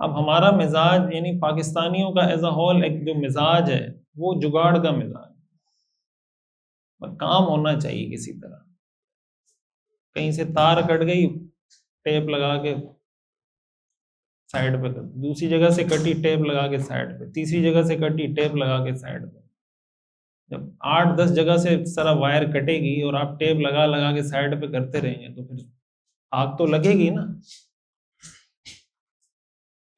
اب ہمارا مزاج یعنی پاکستانیوں کا ایز اے ہول ایک جو مزاج ہے وہ جگاڑ کا مزاج، کام ہونا چاہیے کسی طرح، کہیں سے تار کٹ گئی ٹیپ لگا کے سائڈ پہ کر، دوسری جگہ سے کٹی ٹیپ لگا کے سائڈ پہ، تیسری جگہ سے کٹی ٹیپ لگا کے سائڈ پہ. جب 8-10 جگہ سے سارا وائر کٹے گی اور آپ ٹیپ لگا لگا کے سائڈ پہ کرتے رہیں گے تو پھر آگ تو لگے گی نا.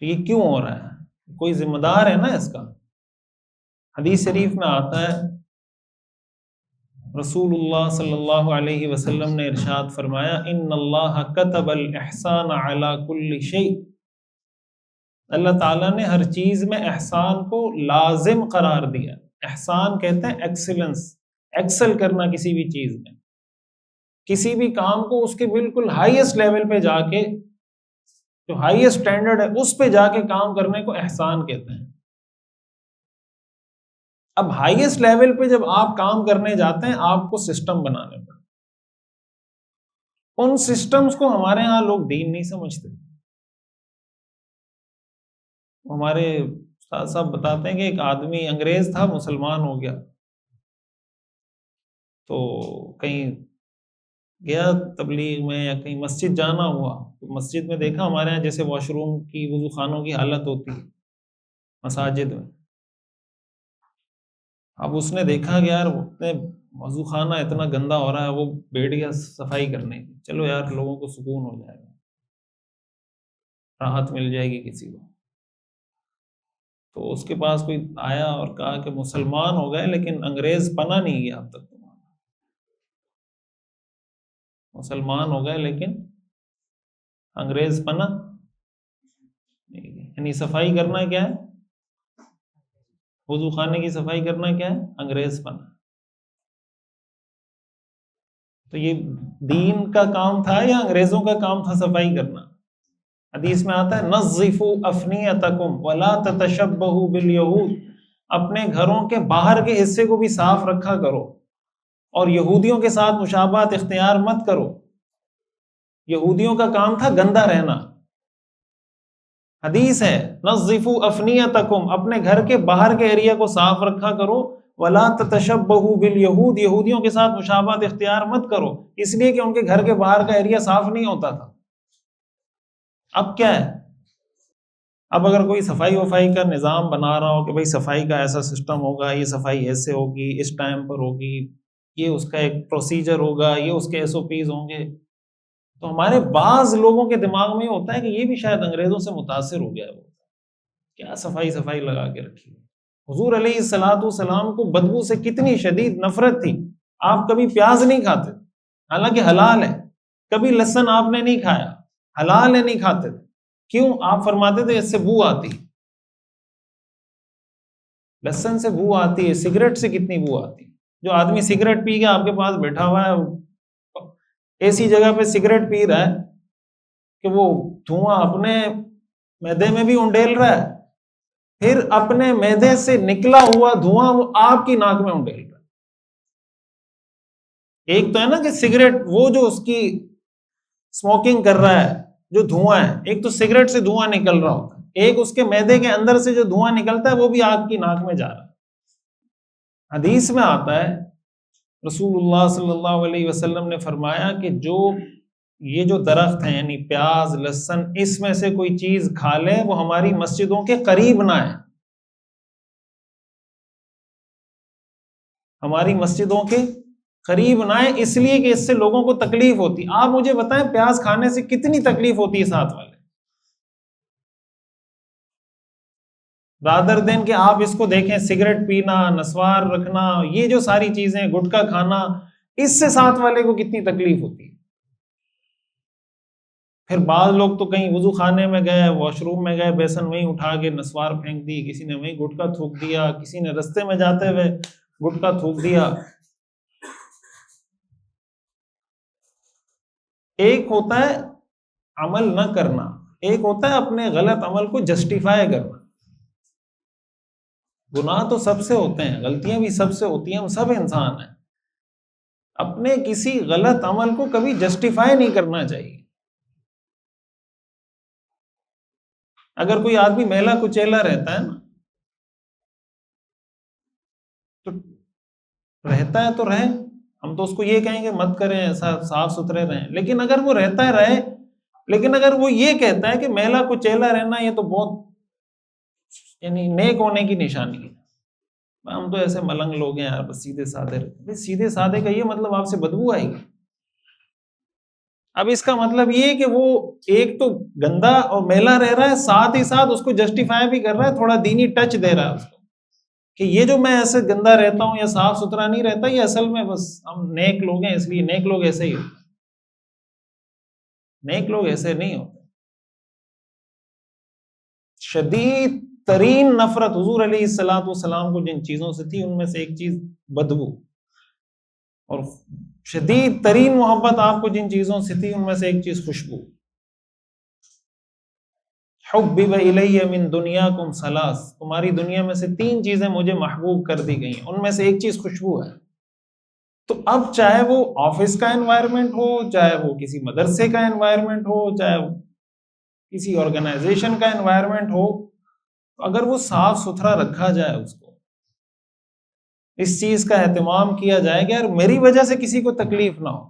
تو یہ کیوں ہو رہا ہے؟ کوئی ذمہ دار ہے نا اس کا. حدیث شریف میں آتا ہے رسول اللہ صلی اللہ علیہ وسلم نے ارشاد فرمایا ان اللہ کتب الاحسان علی کل شیء، اللہ تعالیٰ نے ہر چیز میں احسان کو لازم قرار دیا. احسان کہتے ہیں ایکسلنس، ایکسل کرنا کسی بھی چیز میں، کسی بھی کام کو اس کے بالکل ہائیسٹ لیول پہ جا کے، جو ہائیسٹ سٹینڈرڈ ہے اس پہ جا کے کام کرنے کو احسان کہتے ہیں. اب ہائیسٹ لیول پہ جب آپ کام کرنے جاتے ہیں آپ کو سسٹم بنانے پڑتے، ان سسٹمز کو ہمارے ہاں لوگ دین نہیں سمجھتے. ہمارے استاد صاحب بتاتے ہیں کہ ایک آدمی انگریز تھا، مسلمان ہو گیا، تو کہیں گیا تبلیغ میں یا کہیں مسجد جانا ہوا تو مسجد میں دیکھا ہمارے یہاں جیسے واش روم کی وضو خانوں کی حالت ہوتی ہے مساجد میں. اب اس نے دیکھا کہ یار وضو خانہ اتنا گندا ہو رہا ہے، وہ بیٹھ گیا صفائی کرنے کی. چلو یار لوگوں کو سکون ہو جائے گا، راحت مل جائے گی کسی کو. تو اس کے پاس کوئی آیا اور کہا کہ مسلمان ہو گئے لیکن انگریز پناہ نہیں گیا اب تک تمہارا. مسلمان ہو گئے لیکن انگریز پناہ نہیں گیا. یعنی صفائی کرنا کیا ہے؟ وضو خانے کی صفائی کرنا کیا ہے؟ انگریز پناہ. تو یہ دین کا کام تھا یا انگریزوں کا کام تھا صفائی کرنا؟ حدیث میں آتا ہے نظفوا افنیتکم ولا تتشبہوا بالیہود، اپنے گھروں کے باہر کے حصے کو بھی صاف رکھا کرو اور یہودیوں کے ساتھ مشابہت اختیار مت کرو. یہودیوں کا کام تھا گندا رہنا. حدیث ہے نظفوا افنیتکم، اپنے گھر کے باہر کے ایریا کو صاف رکھا کرو، ولا تتشبہوا بالیہود، یہودیوں کے ساتھ مشابہت اختیار مت کرو، اس لیے کہ ان کے گھر کے باہر کا ایریا صاف نہیں ہوتا تھا. اب کیا ہے؟ اب اگر کوئی صفائی وفائی کا نظام بنا رہا ہو کہ بھائی صفائی کا ایسا سسٹم ہوگا، یہ صفائی ایسے ہوگی، اس ٹائم پر ہوگی، یہ اس کا ایک پروسیجر ہوگا، یہ اس کے SOPs ہوں گے، تو ہمارے بعض لوگوں کے دماغ میں ہوتا ہے کہ یہ بھی شاید انگریزوں سے متاثر ہو گیا ہے، وہ کیا صفائی لگا کے رکھی. حضور علیہ الصلوۃ والسلام کو بدبو سے کتنی شدید نفرت تھی. آپ کبھی پیاز نہیں کھاتے حالانکہ حلال ہے، کبھی لہسن آپ نے نہیں کھایا، حلال ہے نہیں کھاتے تھے. کیوں؟ آپ فرماتے تھے اس سے بو آتی، لہسن سے بو آتی ہے، سگریٹ سے کتنی بو آتی. جو آدمی سگریٹ پی کے آپ کے پاس بیٹھا ہوا ہے، ایسی جگہ پہ سگریٹ پی رہا ہے کہ وہ دھواں اپنے معدے میں بھی انڈیل رہا ہے، پھر اپنے معدے سے نکلا ہوا دھواں وہ آپ کی ناک میں انڈیل رہا ہے. ایک تو ہے نا کہ سگریٹ وہ جو اس کی اسموکنگ کر رہا ہے جو دھواں ہے، ایک تو سگریٹ سے دھواں نکل رہا ہوتا ہے، ایک اس کے معدے کے اندر سے جو دھواں نکلتا ہے وہ بھی آپ کی ناک میں جا رہا ہے. حدیث میں آتا ہے رسول اللہ صلی اللہ علیہ وسلم نے فرمایا کہ یہ جو درخت ہیں یعنی پیاز، لہسن، اس میں سے کوئی چیز کھا لے وہ ہماری مسجدوں کے قریب نہ ہے، ہماری مسجدوں کے قریب نہ ہے، اس لیے کہ اس سے لوگوں کو تکلیف ہوتی. آپ مجھے بتائیں پیاز کھانے سے کتنی تکلیف ہوتی ہے ساتھ والے، رادر دین کہ آپ اس کو دیکھیں سگریٹ پینا، نسوار رکھنا، یہ جو ساری چیزیں، گٹکا کھانا، اس سے ساتھ والے کو کتنی تکلیف ہوتی ہے. پھر بعض لوگ تو کہیں وضو خانے میں گئے، واش روم میں گئے، بیسن وہیں اٹھا کے نسوار پھینک دی، کسی نے وہیں گٹکا تھوک دیا، کسی نے رستے میں جاتے ہوئے گٹکا تھوک دیا. ایک ہوتا ہے عمل نہ کرنا، ایک ہوتا ہے اپنے غلط عمل کو جسٹیفائی کرنا. گناہ تو سب سے ہوتے ہیں، غلطیاں بھی سب سے ہوتی ہیں، ہم سب انسان ہیں. اپنے کسی غلط عمل کو کبھی جسٹیفائی نہیں کرنا چاہیے. اگر کوئی آدمی میلا کچیلا رہتا ہے نا تو رہتا ہے تو رہے، ہم تو اس کو یہ کہیں گے مت کریں ایسا، صاف ستھرے رہیں، لیکن اگر وہ رہتا ہے رہے، لیکن اگر وہ یہ کہتا ہے کہ میلا کچیلا رہنا یہ تو بہت یعنی نیک ہونے کی نشانی ہے، ہم تو ایسے ملنگ لوگ ہیں یار، بس سیدھے سادے رہتے، سیدھے سادے کا یہ مطلب آپ سے بدبو آئے گی؟ اب اس کا مطلب یہ کہ وہ ایک تو گندا اور میلا رہ رہا ہے، ساتھ ہی ساتھ اس کو جسٹیفائی بھی کر رہا ہے، تھوڑا دینی ٹچ دے رہا ہے اس کو کہ یہ جو میں ایسے گندا رہتا ہوں یا صاف ستھرا نہیں رہتا، یہ اصل میں بس ہم نیک لوگ ہیں، اس لیے نیک لوگ ایسے ہی ہوتے ہیں، نیک لوگ ایسے نہیں ہوتے۔ شدید ترین نفرت حضور علیہ السلام کو جن چیزوں سے تھی ان میں سے ایک چیز بدبو، اور شدید ترین محبت آپ کو جن چیزوں سے تھی ان میں سے ایک چیز خوشبو۔ حبب الی من دنیاکم ثلاث، تمہاری دنیا میں سے 3 چیزیں مجھے محبوب کر دی گئی، ان میں سے ایک چیز خوشبو ہے۔ تو اب چاہے وہ آفس کا انوائرمنٹ ہو، چاہے وہ کسی مدرسے کا انوائرمنٹ ہو، چاہے وہ کسی آرگنائزیشن کا انوائرمنٹ ہو، اگر وہ صاف ستھرا رکھا جائے، اس کو اس چیز کا اہتمام کیا جائے کہ یار میری وجہ سے کسی کو تکلیف نہ ہو،